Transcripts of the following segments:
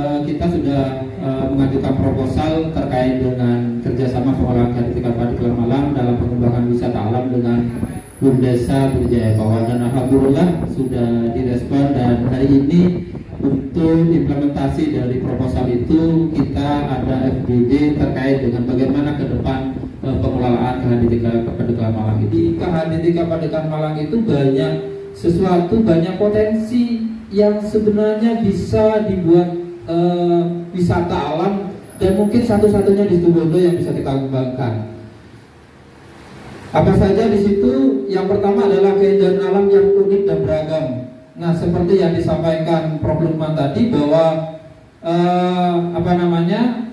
Kita sudah mengajukan proposal terkait dengan kerjasama pengelolaan Kartika Padiklar Malang dalam pengembangan wisata alam dengan Bumdesa Budidaya Bawang, dan alhamdulillah sudah direspon, dan hari ini untuk implementasi dari proposal itu kita ada FGD terkait dengan bagaimana ke depan pengelolaan Kartika Padiklar Malang. Di Kartika Padiklar Malang itu banyak potensi yang sebenarnya bisa dibuat wisata alam, dan mungkin satu-satunya di Situbondo yang bisa kita kembangkan. Apa saja di situ? Yang pertama adalah keindahan alam yang unik dan beragam. Nah, seperti yang disampaikan Prof. Lukman tadi bahwa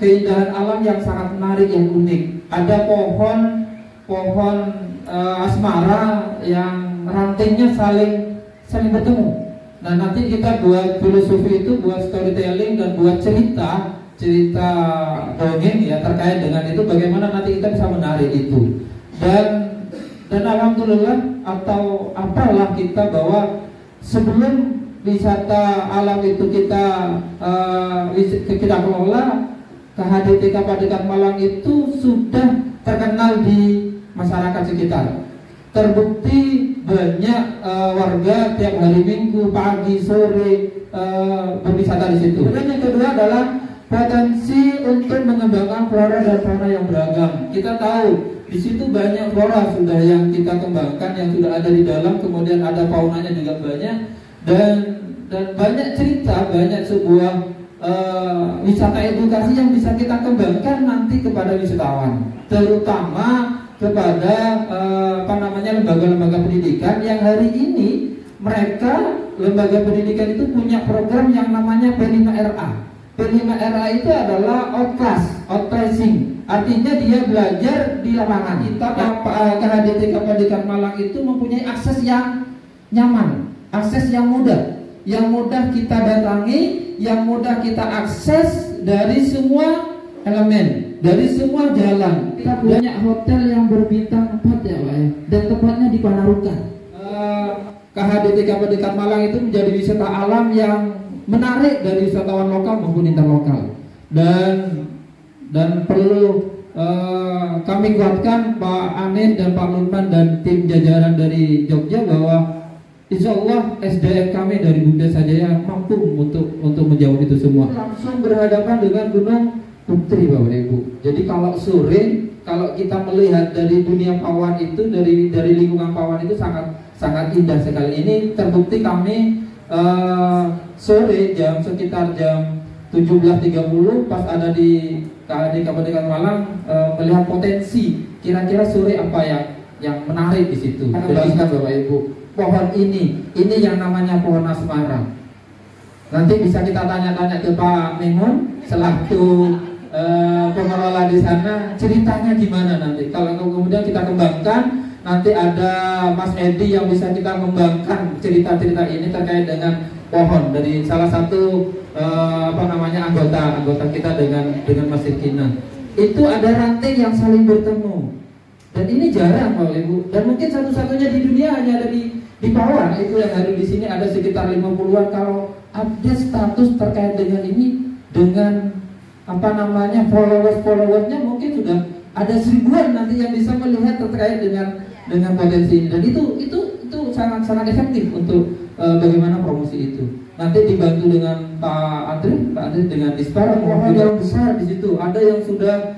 keindahan alam yang sangat menarik, yang unik. Ada pohon asmara yang rantingnya saling bertemu. Nah, nanti kita buat filosofi itu, buat storytelling dan buat cerita dongeng ya terkait dengan itu, bagaimana nanti kita bisa menarik itu. Dan alhamdulillah atau apalah kita bahwa sebelum wisata alam itu kita kelola, KHDTK Padiklar Malang itu sudah terkenal di masyarakat sekitar. Terbukti banyak warga tiap hari Minggu pagi sore berwisata di situ. Dan yang kedua adalah potensi untuk mengembangkan flora dan fauna yang beragam. Kita tahu di situ banyak flora sudah yang kita kembangkan, yang sudah ada di dalam, kemudian ada faunanya juga banyak, dan banyak cerita, banyak sebuah wisata edukasi yang bisa kita kembangkan nanti kepada wisatawan, terutama kepada lembaga-lembaga pendidikan yang hari ini mereka lembaga pendidikan itu punya program yang namanya P5RA. P5RA itu adalah outplacing. Artinya dia belajar di lapangan. Kita KHDTK Padiklar Malang itu mempunyai akses yang nyaman, akses yang mudah kita datangi, yang mudah kita akses dari semua elemen, dari semua jalan. Kita banyak hotel yang berbintang 4 ya Pak ya, dan tepatnya di Panarukan. KHDTK Padiklar Malang itu menjadi wisata alam yang menarik dari wisatawan lokal maupun interlokal, dan perlu kami kuatkan Pak Anin dan Pak Lukman dan tim jajaran dari Jogja bahwa insya Allah SDM kami dari Bumdesa Jaya mampu untuk menjawab itu semua. Langsung berhadapan dengan Gunung Putri Bapak Ibu. Jadi kalau sore, kalau kita melihat dari dunia pawon itu, dari lingkungan pawon itu sangat indah sekali. Ini terbukti kami sore sekitar jam 17.30 pas ada di KHDTK Padiklar Malang melihat potensi kira-kira sore apa yang menarik di situ. Kembangkan Bapak Ibu. Pohon ini yang namanya pohon asmara. Nanti bisa kita tanya-tanya ke Pak Mengun selaku pengelola di sana, ceritanya gimana nanti. Kalau kemudian kita kembangkan, nanti ada Mas Edi yang bisa kita kembangkan cerita-cerita ini terkait dengan pohon dari salah satu anggota kita dengan Mas Irkina. Itu ada ranting yang saling bertemu. Dan ini jarang Bapak Ibu. Dan mungkin satu-satunya di dunia hanya ada di Pawon. Itu yang ada di sini ada sekitar 50-an. Kalau update status terkait dengan ini, dengan followers-followersnya mungkin sudah ada 1000-an nanti yang bisa melihat terkait dengan potensi ini. Dan itu sangat efektif untuk bagaimana promosi itu. Nanti dibantu dengan Pak Andri dengan Dispar, pohon yang besar di situ. Ada yang sudah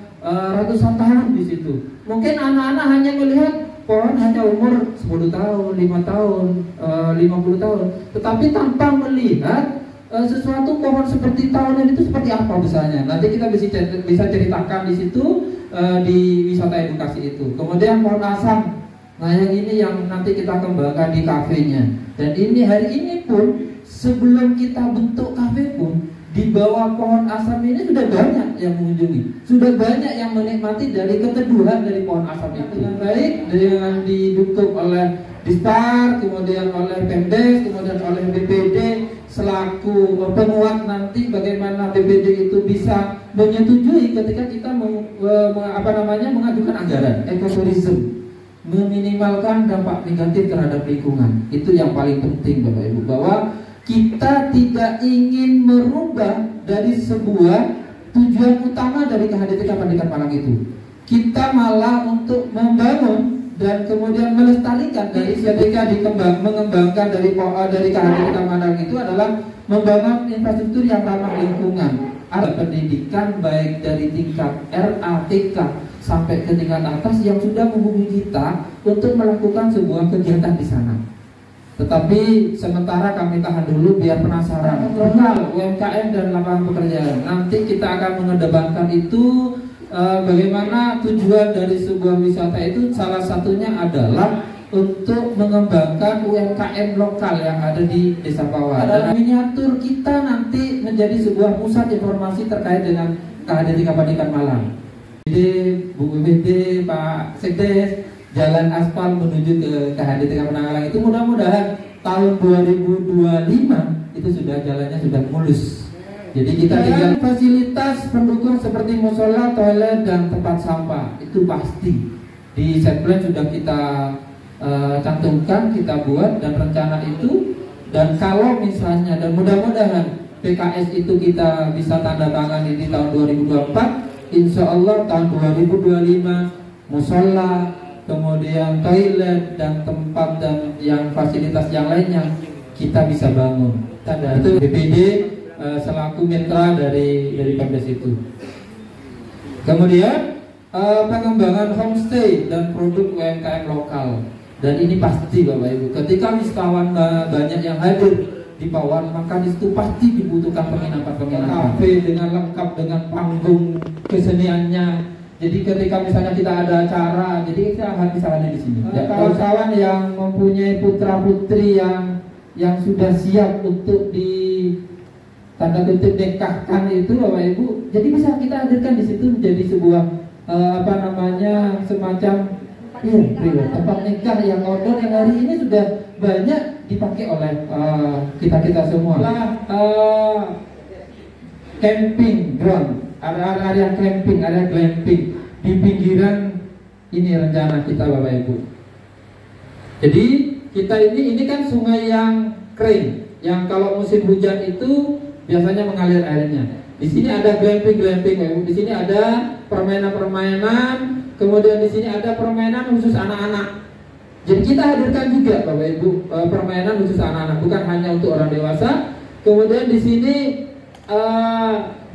ratusan tahun di situ. Mungkin anak-anak hanya melihat pohon hanya umur 10 tahun, 5 tahun, 50 tahun, tetapi tanpa melihat sesuatu pohon seperti tahunan itu seperti apa besarnya. Nanti kita bisa ceritakan di situ di wisata edukasi itu. Kemudian pohon asam. Nah, yang ini yang nanti kita kembangkan di kafenya. Dan ini hari ini pun sebelum kita bentuk kafe pun di bawah pohon asam ini sudah banyak yang mengunjungi, sudah banyak yang menikmati dari keteduhan dari pohon asam itu. Dengan baik, dengan didukung oleh Dispar, kemudian oleh Pemdes, kemudian oleh BPD selaku penguat nanti bagaimana BPD itu bisa menyetujui ketika kita mengajukan anggaran ekoturism, meminimalkan dampak negatif terhadap lingkungan. Itu yang paling penting Bapak Ibu, bahwa kita tidak ingin merubah dari sebuah tujuan utama dari KHDTK Pendidikan Malang itu. Kita malah untuk membangun dan kemudian melestarikan dari ketika mengembangkan dari KHDTK Malang itu adalah membangun infrastruktur yang ramah lingkungan. Ada pendidikan baik dari tingkat RATK sampai ke tingkat atas yang sudah menghubungi kita untuk melakukan sebuah kegiatan di sana. Tetapi sementara kami tahan dulu biar penasaran. Lokal, UMKM dan lapangan pekerjaan. Nanti kita akan mengedepankan itu bagaimana tujuan dari sebuah wisata itu salah satunya adalah untuk mengembangkan UMKM lokal yang ada di Desa Pawan. Dan miniatur kita nanti menjadi sebuah pusat informasi terkait dengan KHDTK Pendidikan Malang. Jadi Bu BPD, Pak Sekdes, jalan aspal menuju ke KHDTK Malang itu mudah-mudahan tahun 2025 itu sudah jalannya sudah mulus. Jadi kita tinggal fasilitas pendukung seperti musola, toilet dan tempat sampah itu pasti di set plan sudah kita cantumkan, kita buat dan rencana itu. Dan kalau misalnya dan mudah-mudahan PKS itu kita bisa tanda tangani di tahun 2024, insya Allah tahun 2025 musola, kemudian toilet dan tempat dan yang fasilitas yang lainnya kita bisa bangun. Itu BPD selaku mitra dari Pemdes itu. Kemudian pengembangan homestay dan produk UMKM lokal. Dan ini pasti Bapak Ibu, ketika wisatawan banyak yang hadir di Pawan, maka di situ pasti dibutuhkan penginapan-penginapan kafe dengan lengkap dengan panggung keseniannya. Jadi ketika misalnya kita ada acara, jadi kita bisa hadir di sini. Kawan-kawan yang mempunyai putra putri yang sudah siap untuk di tanda kutip nikahkan itu Bapak Ibu, jadi bisa kita hadirkan di situ menjadi sebuah semacam tempat nikah yang outdoor yang hari ini sudah banyak dipakai oleh kita semua. Camping ground, area camping, area glamping di pinggiran ini rencana kita Bapak Ibu. Jadi kita ini kan sungai yang kering, yang kalau musim hujan itu biasanya mengalir airnya. Di sini ada glamping Bapak Ibu. Di sini ada permainan. Kemudian di sini ada permainan khusus anak-anak. Jadi kita hadirkan juga Bapak Ibu permainan khusus anak-anak, bukan hanya untuk orang dewasa. Kemudian di sini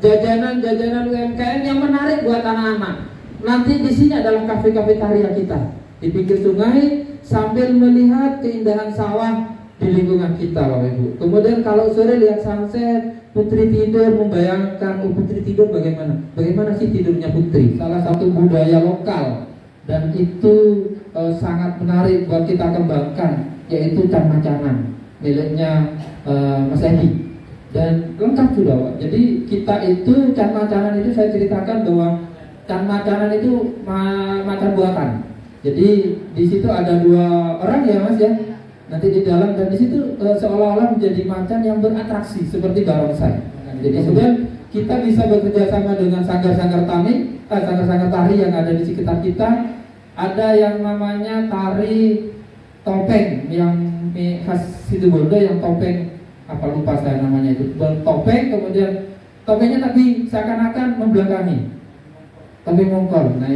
jajanan UMKM yang menarik buat anak-anak. Nanti di sini adalah kafe-kafe tarian kita di pinggir sungai sambil melihat keindahan sawah di lingkungan kita Bapak Ibu. Kemudian kalau sore lihat sunset, putri tidur, membayangkan putri tidur bagaimana sih tidurnya putri. Salah satu budaya lokal dan itu sangat menarik buat kita kembangkan, yaitu can-macanan miliknya Mas Edi. Dan lengkap sudah Pak. Jadi kita itu can-macanan itu saya ceritakan bahwa can-macanan itu macan buatan. Jadi di situ ada 2 orang ya Mas ya. Nanti di dalam dan di situ seolah-olah menjadi macan yang beratraksi seperti barongsai. Jadi kemudian kita bisa bekerja sama dengan sanggar-sanggar tari yang ada di sekitar kita. Ada yang namanya tari topeng yang khas Situbondo, yang topeng apa lupa saya namanya itu. Topeng, kemudian topengnya tapi seakan-akan membelakangi. Topeng mongkol. Nah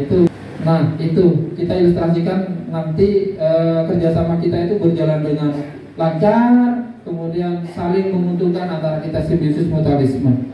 itu kita ilustrasikan nanti kerjasama kita itu berjalan dengan lancar, kemudian saling menguntungkan antara kita simbiosis mutualisme.